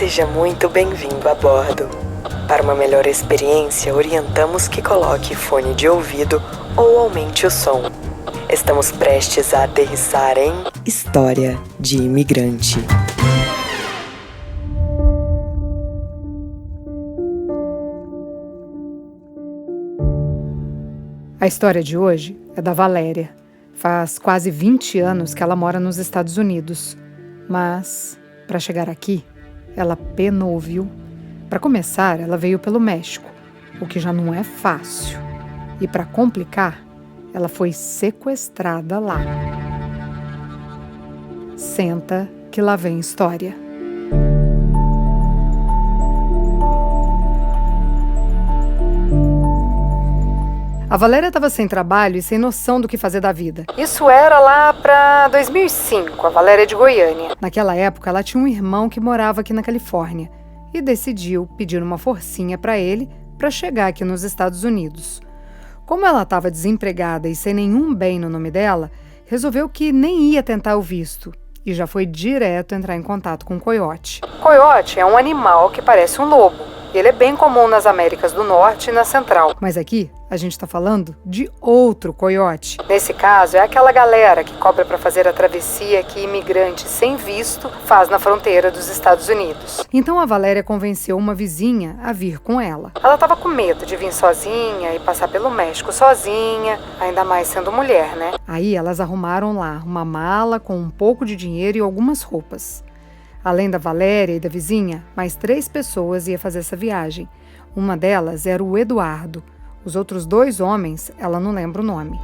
Seja muito bem-vindo a bordo. Para uma melhor experiência, orientamos que coloque fone de ouvido ou aumente o som. Estamos prestes a aterrissar em História de Imigrante. A história de hoje é da Valéria. Faz quase 20 anos que ela mora nos Estados Unidos. Mas, para chegar aqui, ela penou, viu? Para começar, ela veio pelo México, o que já não é fácil. E para complicar, ela foi sequestrada lá. Senta que lá vem história. A Valéria estava sem trabalho e sem noção do que fazer da vida. Isso era lá para 2005, a Valéria é de Goiânia. Naquela época, ela tinha um irmão que morava aqui na Califórnia e decidiu pedir uma forcinha para ele para chegar aqui nos Estados Unidos. Como ela estava desempregada e sem nenhum bem no nome dela, resolveu que nem ia tentar o visto e já foi direto entrar em contato com o coiote. Coiote é um animal que parece um lobo. Ele é bem comum nas Américas do Norte e na Central. Mas aqui, a gente está falando de outro coiote. Nesse caso, é aquela galera que cobra para fazer a travessia que imigrante sem visto faz na fronteira dos Estados Unidos. Então a Valéria convenceu uma vizinha a vir com ela. Ela estava com medo de vir sozinha e passar pelo México sozinha, ainda mais sendo mulher, né? Aí elas arrumaram lá uma mala com um pouco de dinheiro e algumas roupas. Além da Valéria e da vizinha, mais 3 pessoas iam fazer essa viagem. Uma delas era o Eduardo. Os outros 2 homens, ela não lembra o nome.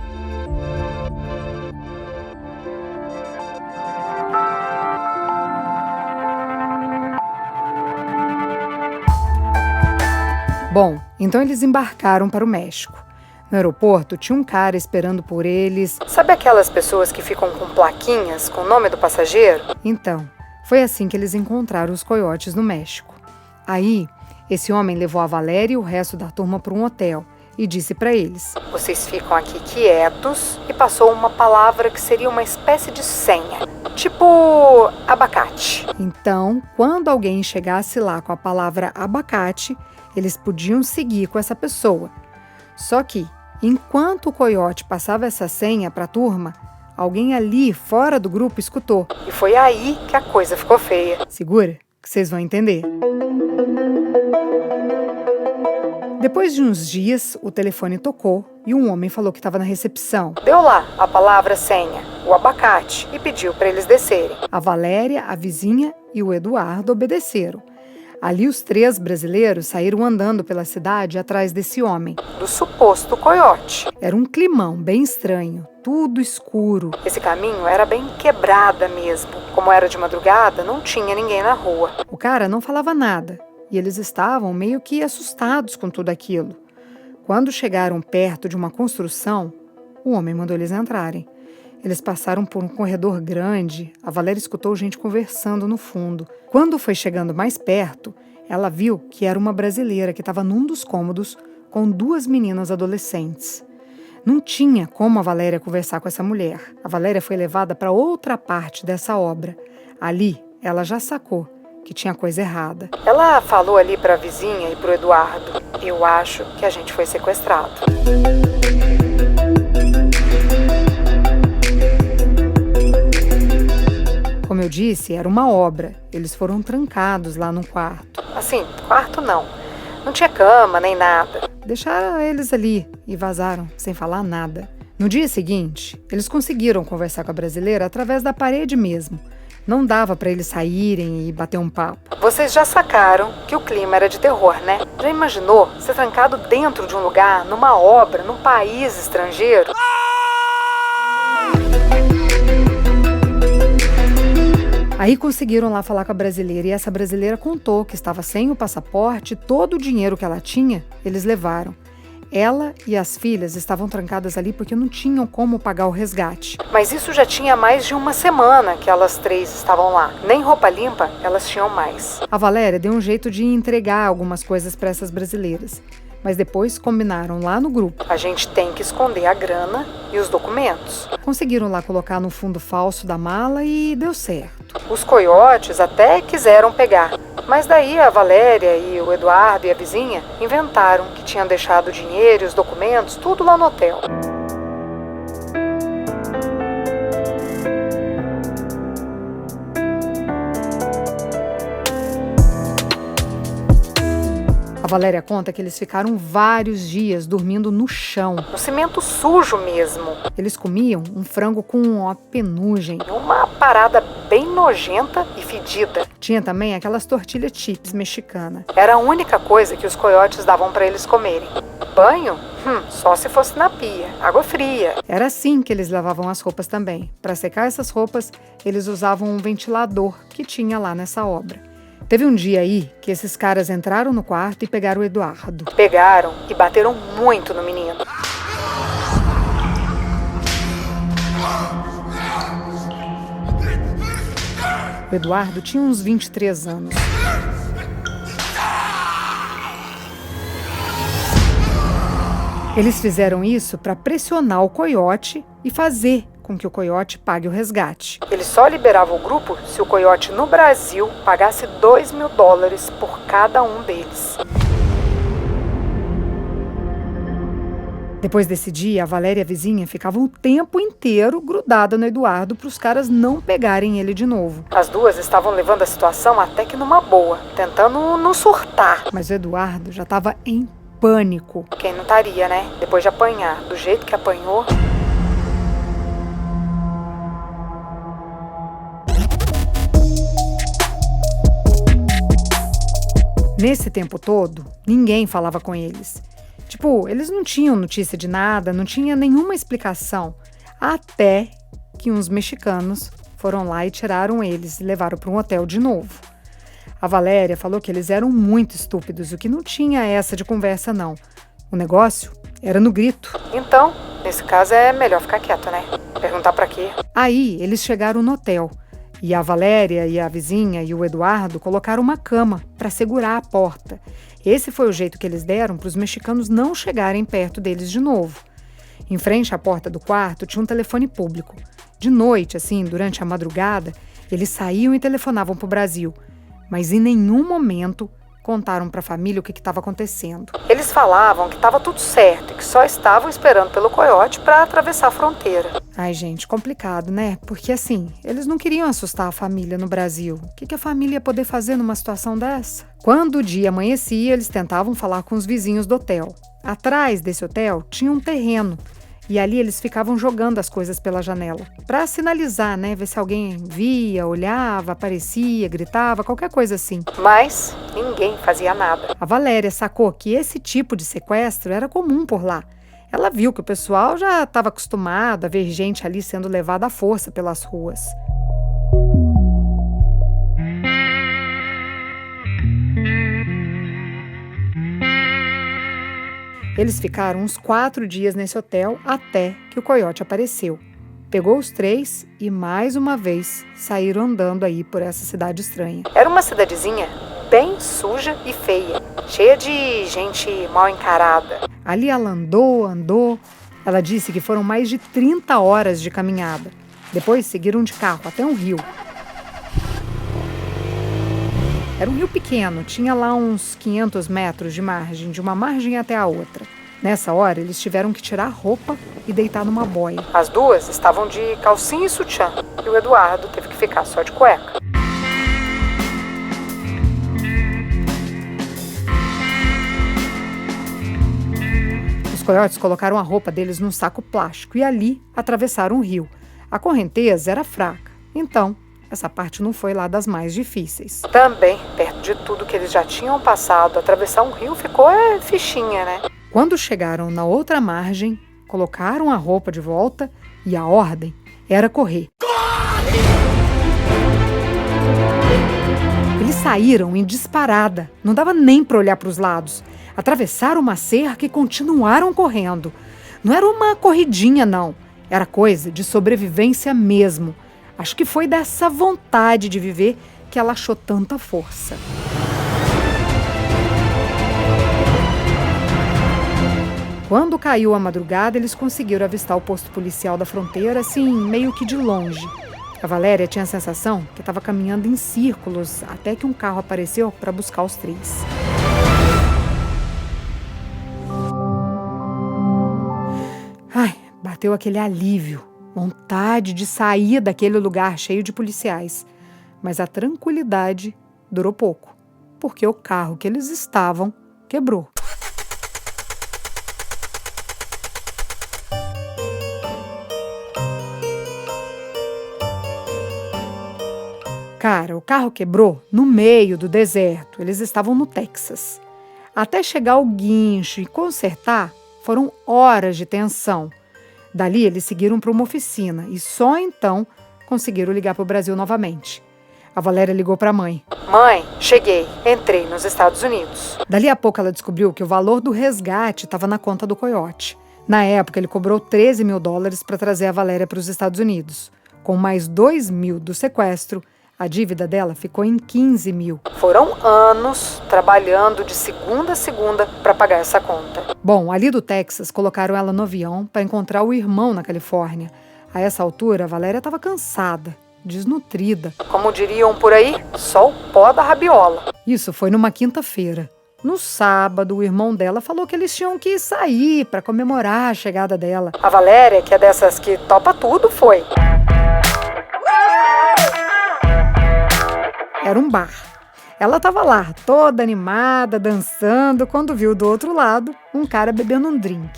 Bom, então eles embarcaram para o México. No aeroporto tinha um cara esperando por eles. Sabe aquelas pessoas que ficam com plaquinhas com o nome do passageiro? Então, foi assim que eles encontraram os coiotes no México. Aí, esse homem levou a Valéria e o resto da turma para um hotel e disse para eles: vocês ficam aqui quietos, e passou uma palavra que seria uma espécie de senha, tipo abacate. Então, quando alguém chegasse lá com a palavra abacate, eles podiam seguir com essa pessoa. Só que, enquanto o coiote passava essa senha para a turma, alguém ali fora do grupo escutou. E foi aí que a coisa ficou feia. Segura, que vocês vão entender. Depois de uns dias, o telefone tocou e um homem falou que estava na recepção. Deu lá a palavra senha, o abacate, e pediu para eles descerem. A Valéria, a vizinha e o Eduardo obedeceram. Ali os 3 brasileiros saíram andando pela cidade atrás desse homem, do suposto coiote. Era um climão bem estranho, tudo escuro. Esse caminho era bem quebrada mesmo. Como era de madrugada, não tinha ninguém na rua. O cara não falava nada e eles estavam meio que assustados com tudo aquilo. Quando chegaram perto de uma construção, o homem mandou eles entrarem. Eles passaram por um corredor grande. A Valéria escutou gente conversando no fundo. Quando foi chegando mais perto, ela viu que era uma brasileira que estava num dos cômodos com 2 meninas adolescentes. Não tinha como a Valéria conversar com essa mulher. A Valéria foi levada para outra parte dessa obra. Ali, ela já sacou que tinha coisa errada. Ela falou ali para a vizinha e para o Eduardo: eu acho que a gente foi sequestrado. Como eu disse, era uma obra. Eles foram trancados lá num quarto. Assim, quarto não. Não tinha cama nem nada. Deixaram eles ali e vazaram, sem falar nada. No dia seguinte, eles conseguiram conversar com a brasileira através da parede mesmo. Não dava para eles saírem e bater um papo. Vocês já sacaram que o clima era de terror, né? Já imaginou ser trancado dentro de um lugar, numa obra, num país estrangeiro? Aí conseguiram lá falar com a brasileira e essa brasileira contou que estava sem o passaporte, todo o dinheiro que ela tinha, eles levaram. Ela e as filhas estavam trancadas ali porque não tinham como pagar o resgate. Mas isso já tinha mais de uma semana que elas 3 estavam lá. Nem roupa limpa elas tinham mais. A Valéria deu um jeito de entregar algumas coisas para essas brasileiras. Mas depois combinaram lá no grupo: a gente tem que esconder a grana e os documentos. Conseguiram lá colocar no fundo falso da mala e deu certo. Os coiotes até quiseram pegar, mas daí a Valéria e o Eduardo e a vizinha inventaram que tinham deixado o dinheiro e os documentos tudo lá no hotel. A Valéria conta que eles ficaram vários dias dormindo no chão, no cimento sujo mesmo. Eles comiam um frango com uma penugem, uma parada bem nojenta e fedida. Tinha também aquelas tortilhas chips mexicana. Era a única coisa que os coiotes davam para eles comerem. Banho? Só se fosse na pia, água fria. Era assim que eles lavavam as roupas também. Para secar essas roupas, eles usavam um ventilador que tinha lá nessa obra. Teve um dia aí que esses caras entraram no quarto e pegaram o Eduardo. Pegaram e bateram muito no menino. O Eduardo tinha uns 23 anos. Eles fizeram isso para pressionar o coiote e fazer com que o coiote pague o resgate. Ele só liberava o grupo se o coiote no Brasil pagasse $2.000 por cada um deles. Depois desse dia, a Valéria e a vizinha ficavam o tempo inteiro grudada no Eduardo para os caras não pegarem ele de novo. As duas estavam levando a situação até que numa boa, tentando não surtar. Mas o Eduardo já estava em pânico. Quem não estaria, né? Depois de apanhar do jeito que apanhou. Nesse tempo todo, ninguém falava com eles. Tipo, eles não tinham notícia de nada, não tinha nenhuma explicação. Até que uns mexicanos foram lá e tiraram eles e levaram para um hotel de novo. A Valéria falou que eles eram muito estúpidos, o que não tinha essa de conversa não. O negócio era no grito. Então, nesse caso é melhor ficar quieto, né? Perguntar pra quê? Aí, eles chegaram no hotel. E a Valéria e a vizinha e o Eduardo colocaram uma cama para segurar a porta. Esse foi o jeito que eles deram para os mexicanos não chegarem perto deles de novo. Em frente à porta do quarto tinha um telefone público. De noite, assim, durante a madrugada, eles saíam e telefonavam para o Brasil. Mas em nenhum momento contaram para a família o que estava acontecendo. Eles falavam que estava tudo certo e que só estavam esperando pelo coiote para atravessar a fronteira. Ai, gente, complicado, né? Porque assim, eles não queriam assustar a família no Brasil. O que a família ia poder fazer numa situação dessa? Quando o dia amanhecia, eles tentavam falar com os vizinhos do hotel. Atrás desse hotel tinha um terreno. E ali eles ficavam jogando as coisas pela janela. Para sinalizar, né? Ver se alguém via, olhava, aparecia, gritava, qualquer coisa assim. Mas ninguém fazia nada. A Valéria sacou que esse tipo de sequestro era comum por lá. Ela viu que o pessoal já estava acostumado a ver gente ali sendo levada à força pelas ruas. Eles ficaram uns 4 dias nesse hotel até que o coiote apareceu. Pegou os 3 e, mais uma vez, saíram andando aí por essa cidade estranha. Era uma cidadezinha bem suja e feia, cheia de gente mal encarada. Ali ela andou. Ela disse que foram mais de 30 horas de caminhada. Depois seguiram de carro até um rio. Era um rio pequeno, tinha lá uns 500 metros de margem, de uma margem até a outra. Nessa hora, eles tiveram que tirar a roupa e deitar numa boia. As duas estavam de calcinha e sutiã, e o Eduardo teve que ficar só de cueca. Os coiotes colocaram a roupa deles num saco plástico e ali atravessaram o rio. A correnteza era fraca, então essa parte não foi lá das mais difíceis. Também, perto de tudo que eles já tinham passado, atravessar um rio ficou fichinha, né? Quando chegaram na outra margem, colocaram a roupa de volta e a ordem era correr. Corre! Eles saíram em disparada, não dava nem para olhar para os lados. Atravessaram uma cerca e continuaram correndo. Não era uma corridinha, não. Era coisa de sobrevivência mesmo. Acho que foi dessa vontade de viver que ela achou tanta força. Quando caiu a madrugada, eles conseguiram avistar o posto policial da fronteira, assim, meio que de longe. A Valéria tinha a sensação que estava caminhando em círculos até que um carro apareceu para buscar os três. Ai, bateu aquele alívio, vontade de sair daquele lugar cheio de policiais. Mas a tranquilidade durou pouco, porque o carro que eles estavam quebrou. Cara, o carro quebrou no meio do deserto. Eles estavam no Texas. Até chegar o guincho e consertar, foram horas de tensão. Dali, eles seguiram para uma oficina e só então conseguiram ligar para o Brasil novamente. A Valéria ligou para a mãe. Mãe, cheguei. Entrei nos Estados Unidos. Dali a pouco ela descobriu que o valor do resgate estava na conta do coiote. Na época, ele cobrou $13 mil para trazer a Valéria para os Estados Unidos. Com mais 2 mil do sequestro, a dívida dela ficou em 15 mil. Foram anos trabalhando de segunda a segunda para pagar essa conta. Bom, ali do Texas, colocaram ela no avião para encontrar o irmão na Califórnia. A essa altura, a Valéria estava cansada, desnutrida. Como diriam por aí, só o pó da rabiola. Isso foi numa quinta-feira. No sábado, o irmão dela falou que eles tinham que sair para comemorar a chegada dela. A Valéria, que é dessas que topa tudo, foi. Era um bar. Ela estava lá, toda animada, dançando, quando viu do outro lado um cara bebendo um drink.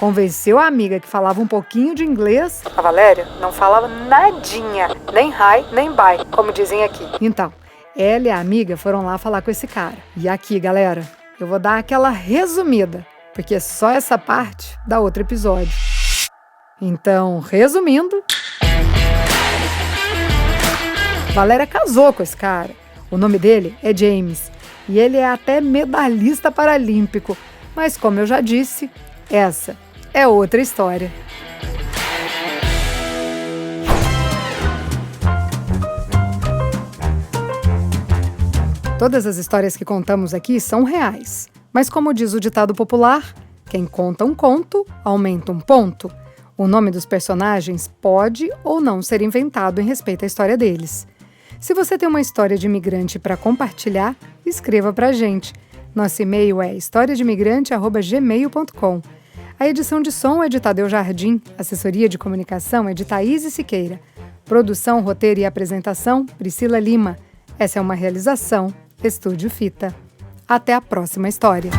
Convenceu a amiga que falava um pouquinho de inglês. A Valéria não falava nadinha, nem hi, nem bye, como dizem aqui. Então, ela e a amiga foram lá falar com esse cara. E aqui, galera, eu vou dar aquela resumida, porque só essa parte dá outro episódio. Então, resumindo... Valéria casou com esse cara. O nome dele é James e ele é até medalhista paralímpico. Mas, como eu já disse, essa é outra história. Todas as histórias que contamos aqui são reais. Mas, como diz o ditado popular, quem conta um conto, aumenta um ponto. O nome dos personagens pode ou não ser inventado em respeito à história deles. Se você tem uma história de imigrante para compartilhar, escreva para a gente. Nosso e-mail é historiadeimigrante@gmail.com. A edição de som é de Tadeu Jardim, assessoria de comunicação é de Thaís Siqueira. Produção, roteiro e apresentação, Priscila Lima. Essa é uma realização Estúdio Fita. Até a próxima história.